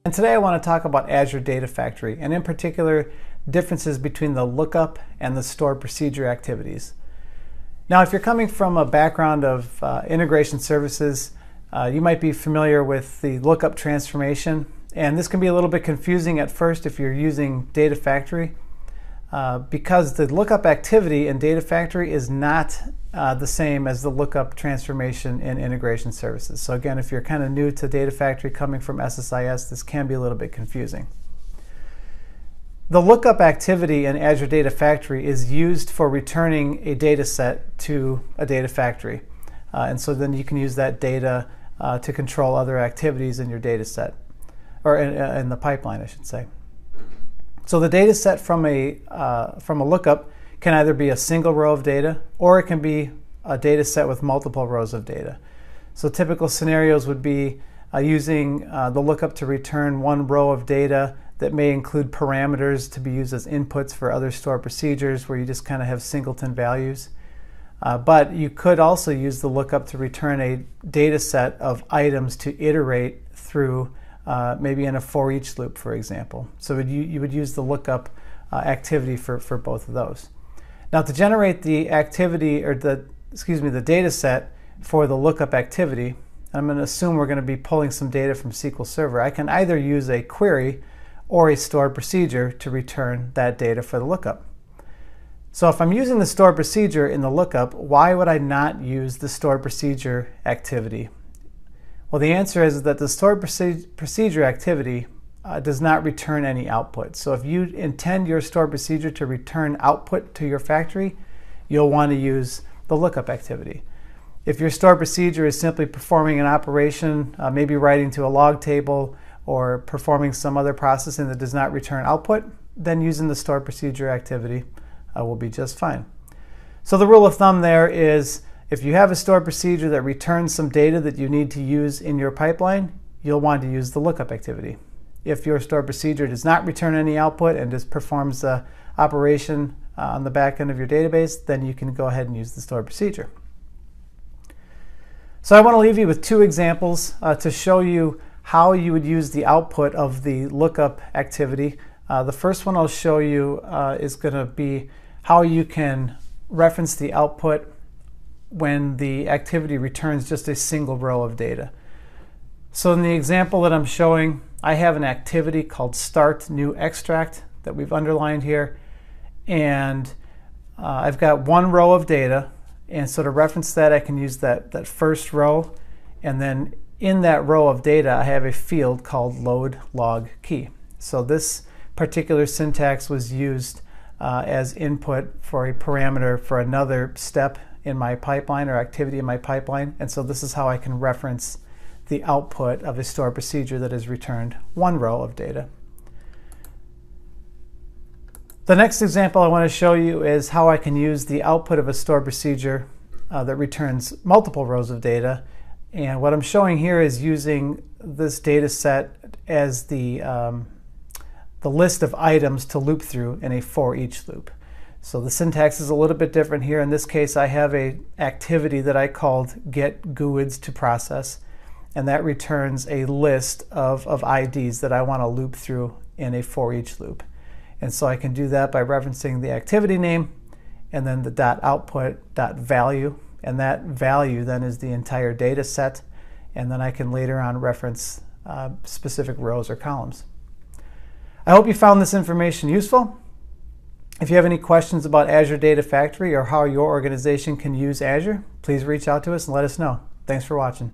And today I want to talk about Azure Data Factory, and in particular, differences between the lookup and the stored procedure activities. Now, if you're coming from a background of integration services, you might be familiar with the Lookup Transformation, and this can be a little bit confusing at first if you're using Data Factory, because the lookup activity in Data Factory is not the same as the Lookup Transformation in integration services. So again, if you're kind of new to Data Factory coming from SSIS, this can be a little bit confusing. The lookup activity in Azure Data Factory is used for returning a data set to a Data Factory. And so then you can use that data to control other activities in your data set, or in the pipeline, I should say. So the data set from a lookup can either be a single row of data, or it can be a data set with multiple rows of data. So typical scenarios would be using the lookup to return one row of data that may include parameters to be used as inputs for other stored procedures where you just kind of have singleton values. But you could also use the lookup to return a data set of items to iterate through, maybe in a for each loop, for example. So you would use the lookup activity for both of those. Now, to generate the activity, or the data set for the lookup activity, I'm going to assume we're going to be pulling some data from SQL Server. I can either use a query or a stored procedure to return that data for the lookup. So if I'm using the stored procedure in the lookup, why would I not use the stored procedure activity? Well, the answer is that the stored procedure activity does not return any output. So if you intend your stored procedure to return output to your factory, you'll want to use the lookup activity. If your stored procedure is simply performing an operation, maybe writing to a log table or performing some other processing that does not return output, then using the stored procedure activity will be just fine. So the rule of thumb there is, if you have a stored procedure that returns some data that you need to use in your pipeline, you'll want to use the lookup activity. If your stored procedure does not return any output and just performs the operation on the back end of your database, then you can go ahead and use the stored procedure. So I want to leave you with two examples to show you how you would use the output of the lookup activity. The first one I'll show you is going to be how you can reference the output when the activity returns just a single row of data. So in the example that I'm showing, I have an activity called Start New Extract that we've underlined here, and I've got one row of data, and so to reference that I can use that first row, and then in that row of data I have a field called Load Log Key. So this particular syntax was used as input for a parameter for another step in my pipeline or activity in my pipeline, and so this is how I can reference the output of a stored procedure that has returned one row of data. The next example I want to show you is how I can use the output of a stored procedure that returns multiple rows of data, and what I'm showing here is using this data set as the list of items to loop through in a for each loop. So the syntax is a little bit different here. In this case, I have an activity that I called Get GUIDs to Process, and that returns a list of IDs that I want to loop through in a for each loop. And so I can do that by referencing the activity name and then the .output.value, and that value then is the entire data set, and then I can later on reference specific rows or columns. I hope you found this information useful. If you have any questions about Azure Data Factory or how your organization can use Azure, please reach out to us and let us know. Thanks for watching.